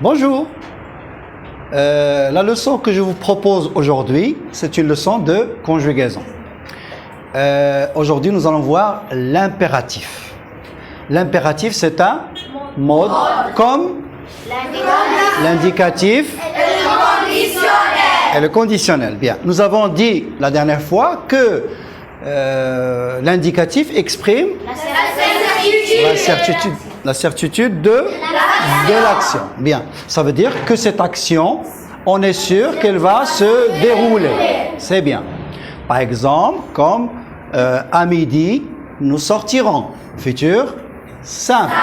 Bonjour. La leçon que je vous propose aujourd'hui, c'est une leçon de conjugaison. Aujourd'hui, nous allons voir l'impératif. L'impératif, c'est un mode comme l'indicatif et le conditionnel. Bien. Nous avons dit la dernière fois que l'indicatif exprime la certitude de l'action. Bien. Ça veut dire que cette action, on est sûr qu'elle va se dérouler. C'est bien. Par exemple, comme à midi, nous sortirons. Futur simple.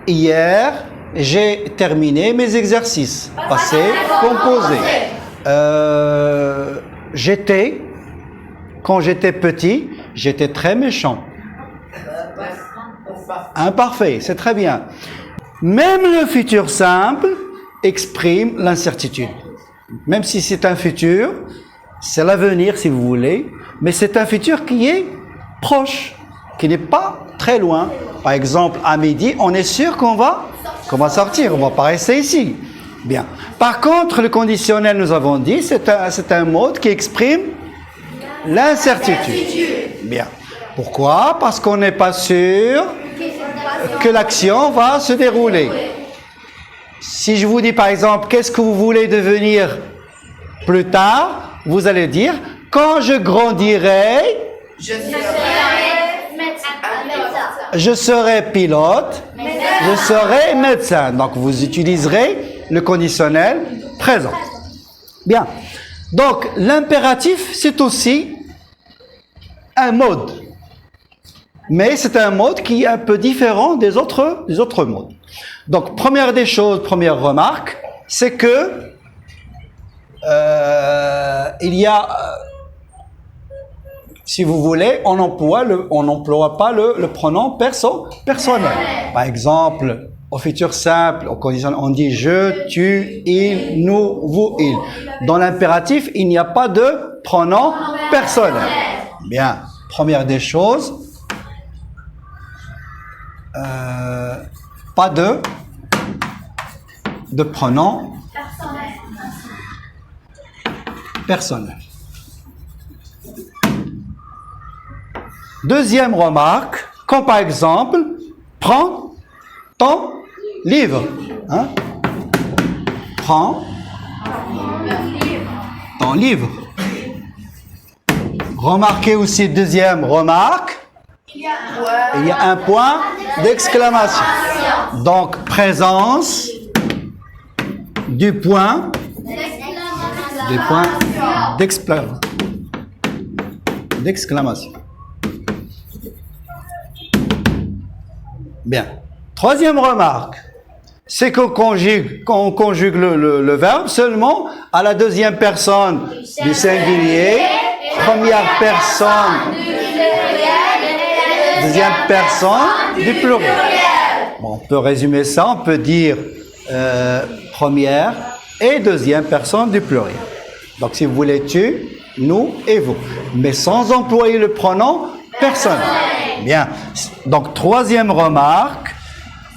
Hier, j'ai terminé mes exercices. Passé, composé. Quand j'étais petit, j'étais très méchant. Imparfait, c'est très bien. Même le futur simple exprime l'incertitude. Même si c'est un futur, c'est l'avenir si vous voulez, mais c'est un futur qui est proche, qui n'est pas très loin. Par exemple, à midi, on est sûr qu'on va sortir, on ne va pas rester ici. Bien. Par contre, le conditionnel, nous avons dit, c'est un mode qui exprime l'incertitude. Bien. Pourquoi? Parce qu'on n'est pas sûr que l'action va se dérouler. Si je vous dis par exemple, qu'est-ce que vous voulez devenir plus tard, vous allez dire, quand je grandirai, je serai pilote, je serai médecin. Donc vous utiliserez le conditionnel présent. Bien. Donc l'impératif, c'est aussi un mode. Mais c'est un mode qui est un peu différent des autres modes. Donc, première remarque, c'est que il y a, si vous voulez, on n'emploie pas le pronom personnel. Par exemple, au futur simple, au conditionnel, on dit je, tu, il, nous, vous, il. Dans l'impératif, il n'y a pas de pronom personnel. Bien, première des choses. Pas de pronom personnel. Deuxième remarque, comme par exemple, prends ton livre. Hein? Prends ton livre. Remarquez aussi, deuxième remarque, il y a un point d'exclamation. Donc, présence du point d'exclamation. Bien. Troisième remarque, c'est qu'on conjugue le verbe seulement à la deuxième personne du singulier, première personne deuxième personne du pluriel. Bon, on peut résumer ça, on peut dire première et deuxième personne du pluriel. Donc si vous voulez tu, nous et vous, mais sans employer le pronom personnel. Bien. Donc troisième remarque,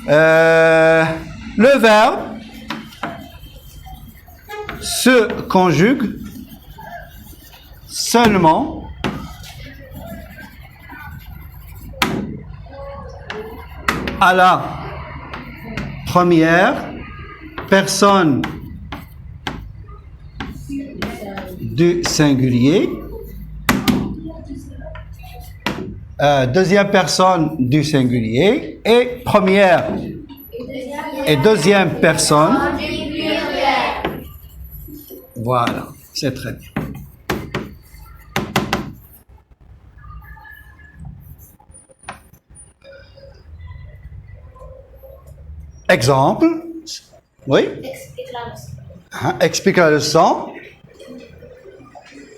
le verbe se conjugue seulement à la première personne du singulier, deuxième personne du singulier et première et deuxième personne. Voilà, c'est très bien. Exemple. Oui? Explique la leçon.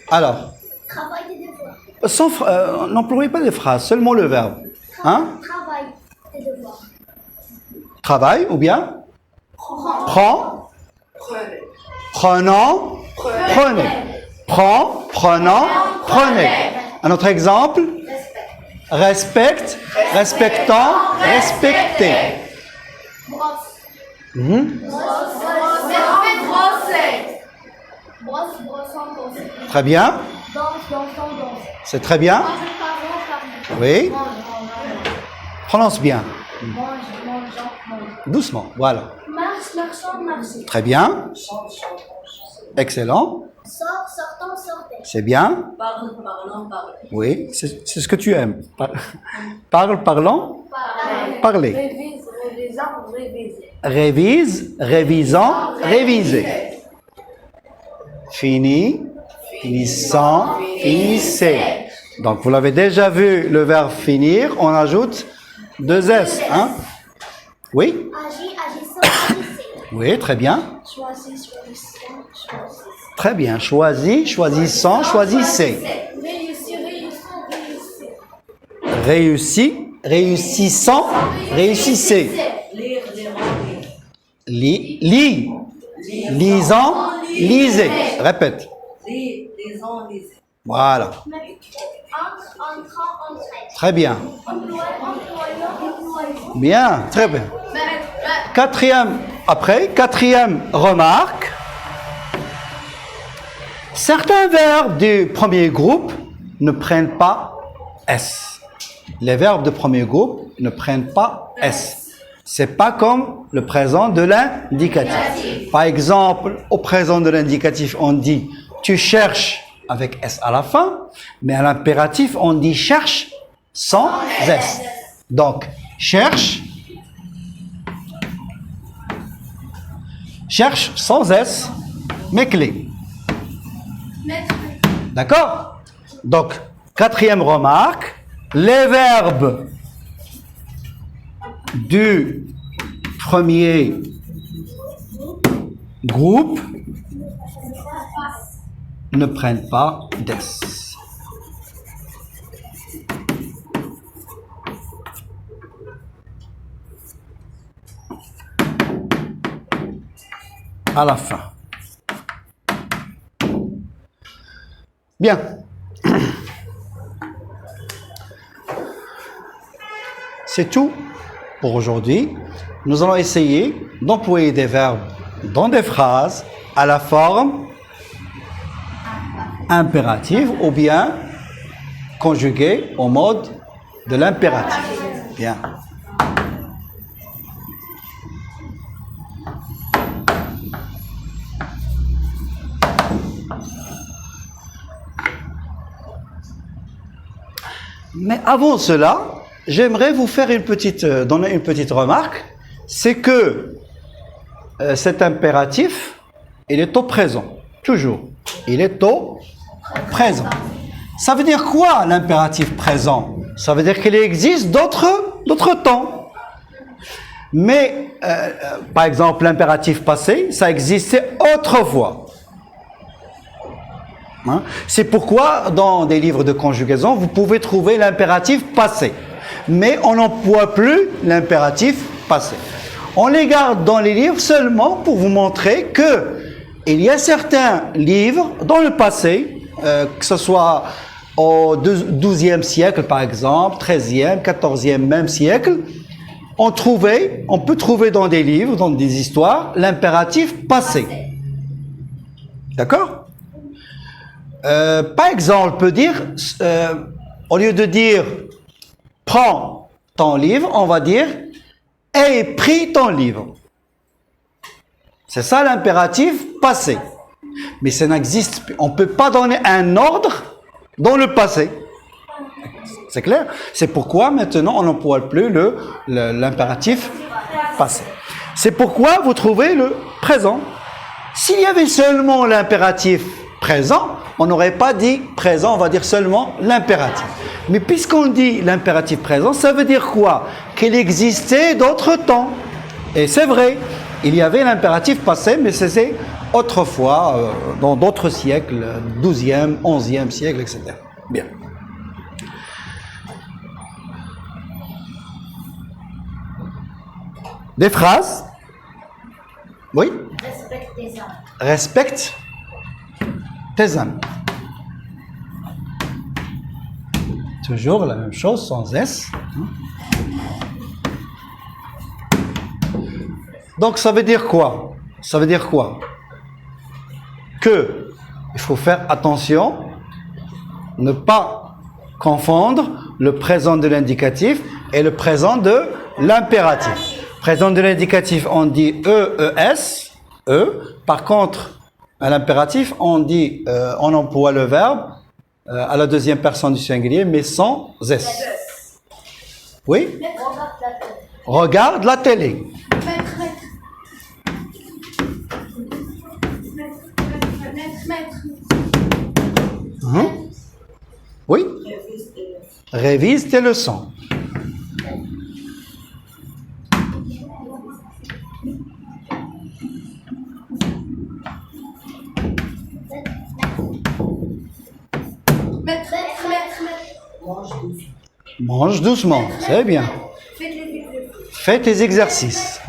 Alors. Travail des devoirs. N'employez pas des phrases, seulement le verbe. Hein? Travail des devoirs. Travail ou bien? Prends. Prenons. Prenez. Prends. Prenons. Prenez. Un autre exemple? Respecte. Respectant. Respectez. Mhm. Brosse, brossant, brosse. Très bien. Danse, dansant, danse. C'est très bien. Mange, parlant, parle. Oui. Mange, mange, Prononce bien. mange, mangeant, mange. Doucement. Voilà. Marche, marchant, marcher. Très bien. Excellent. Sort, sortant, sortez. C'est bien. Parle, parlant, parle. Oui. C'est ce que tu aimes. Parle, parlant, parler. Révise, révisant, réviser. Révise, révisant, réviser. Fini, finissant, finissez. Donc vous l'avez déjà vu, le verbe finir, on ajoute deux S. Hein? Oui? Agis, agissant, agissez. Oui, très bien. Choisis, choisissant, choisissez. Très bien. Choisis, choisissant, choisissez. Réussir, réussissant, réussissez. Réussi, réussissant, réussissez. Lire, lire, Lis, lis, lisant, lisez. Répète. lire, lisons, lisez. Voilà. Entre, entrant, entrez. Très bien. Employé, employant, employé. Bien, très bien. Quatrième remarque. Certains verbes du premier groupe ne prennent pas S. Les verbes du premier groupe ne prennent pas S. C'est pas comme le présent de l'indicatif. Par exemple, au présent de l'indicatif, on dit tu cherches avec S à la fin, mais à l'impératif, on dit cherche sans S. Donc, cherche sans S, mais clé. D'accord? Donc, quatrième remarque, les verbes du premier groupe ne prennent pas d'S. À la fin. Bien. C'est tout pour aujourd'hui. Nous allons essayer d'employer des verbes dans des phrases à la forme impérative ou bien conjuguées au mode de l'impératif. Bien. Mais avant cela, j'aimerais vous faire donner une petite remarque. C'est que cet impératif, il est au présent, toujours. Il est au présent. Ça veut dire quoi l'impératif présent? Ça veut dire qu'il existe d'autres temps. Mais, par exemple, l'impératif passé, ça existait autrefois. Hein? C'est pourquoi, dans des livres de conjugaison, vous pouvez trouver l'impératif passé. Mais on n'emploie plus l'impératif passé. On les garde dans les livres seulement pour vous montrer que il y a certains livres dans le passé, que ce soit au XIIe siècle par exemple, XIIIe, XIVe même siècle, on peut trouver dans des livres, dans des histoires, l'impératif passé. D'accord? Par exemple, on peut dire, au lieu de dire « prends ton livre », on va dire « aie pris ton livre ». C'est ça l'impératif passé. Mais ça n'existe plus. On ne peut pas donner un ordre dans le passé. C'est clair? C'est pourquoi maintenant on n'emploie plus l'impératif passé. C'est pourquoi vous trouvez le présent. S'il y avait seulement l'impératif présent, on n'aurait pas dit présent, on va dire seulement l'impératif. Mais puisqu'on dit l'impératif présent, ça veut dire quoi? Qu'il existait d'autres temps. Et c'est vrai, il y avait l'impératif passé, mais c'était autrefois, dans d'autres siècles, 12e, 11e siècle, etc. Bien. Des phrases? Oui? Respecte tes âmes. Respecte tes âmes. Toujours la même chose, sans S. Donc ça veut dire quoi? Ça veut dire quoi? Que il faut faire attention, ne pas confondre le présent de l'indicatif et le présent de l'impératif. Présent de l'indicatif, on dit EES, E. Par contre, à l'impératif, on emploie le verbe à la deuxième personne du singulier, mais sans S. Oui? Regarde la télé. Hein? Oui? Révise tes leçons. Mange doucement, c'est bien. Fais tes exercices.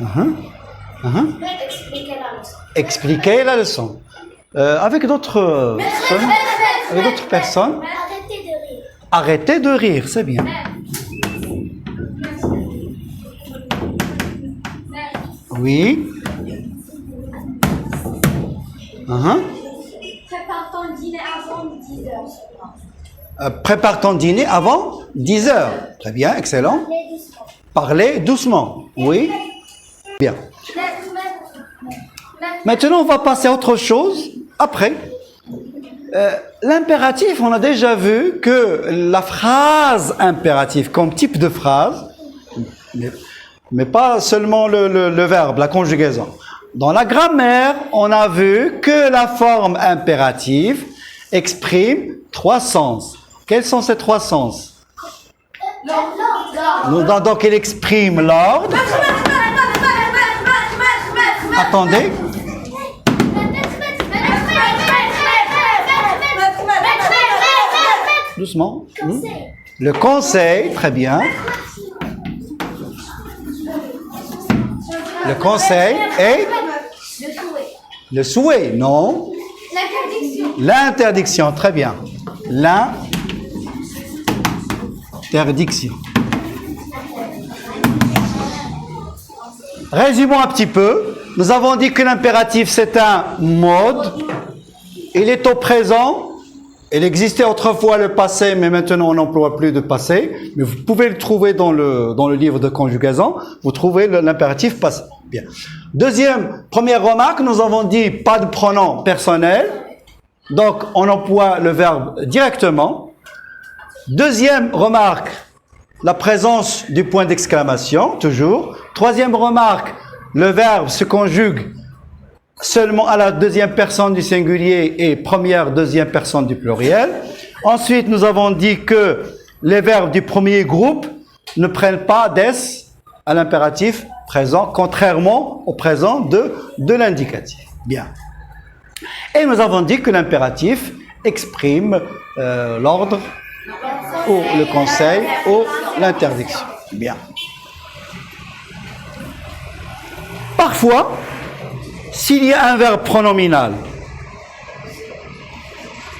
Expliquez la leçon. Avec d'autres personnes. Arrêtez de rire, c'est bien. Oui. Prépare ton dîner avant 10 heures. Prépare ton dîner avant 10 heures. Très bien, excellent. Parlez doucement. Oui. Bien. Maintenant, on va passer à autre chose après. L'impératif, on a déjà vu que la phrase impérative comme type de phrase, mais pas seulement le verbe, la conjugaison. Dans la grammaire, on a vu que la forme impérative exprime 3 sens. Quels sont ces 3 sens? Donc, il exprime l'ordre. Attendez. Doucement. Le conseil, très bien. Le conseil et le souhait, non. L'interdiction, très bien. L'interdiction. Résumons un petit peu. Nous avons dit que l'impératif, c'est un mode. Il est au présent. Il existait autrefois le passé, mais maintenant on n'emploie plus de passé. Mais vous pouvez le trouver dans le livre de conjugaison. Vous trouvez l'impératif passé. Bien. Première remarque, nous avons dit pas de pronom personnel. Donc on emploie le verbe directement. Deuxième remarque, la présence du point d'exclamation, toujours. Troisième remarque, le verbe se conjugue seulement à la deuxième personne du singulier et deuxième personne du pluriel. Ensuite, nous avons dit que les verbes du premier groupe ne prennent pas des à l'impératif présent, contrairement au présent de l'indicatif. Bien. Et nous avons dit que l'impératif exprime l'ordre ou le conseil ou l'interdiction. Bien. Parfois, s'il y a un verbe pronominal,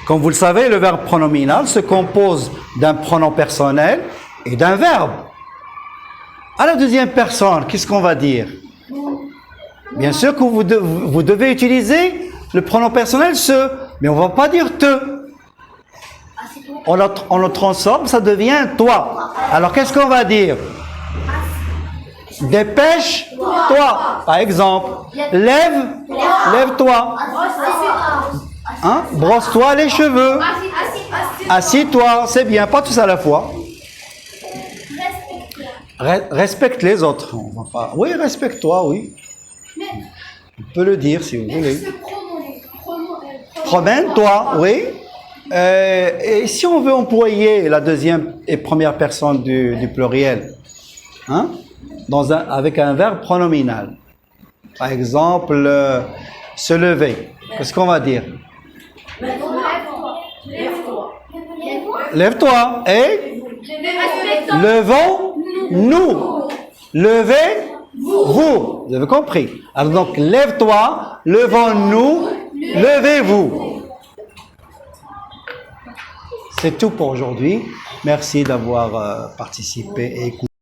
comme vous le savez, le verbe pronominal se compose d'un pronom personnel et d'un verbe. À la deuxième personne, qu'est-ce qu'on va dire? Bien sûr que vous devez utiliser le pronom personnel se, mais on ne va pas dire te. On le transforme, ça devient toi. Alors qu'est-ce qu'on va dire? Dépêche-toi. Par exemple, lève-toi. Hein? Brosse-toi les cheveux. Assis-toi. C'est bien, pas tous à la fois. Respecte les autres. On va pas... Oui, respecte-toi, oui. On peut le dire si vous voulez. Promène-toi, oui. Et si on veut employer la deuxième et première personne du pluriel, hein, avec un verbe pronominal, par exemple, se lever, qu'est-ce qu'on va dire? Lève-toi. Et levons-nous. Levez-vous. Vous avez compris? Alors donc, lève-toi, levons-nous, levez-vous. C'est tout pour aujourd'hui. Merci d'avoir participé et écouté.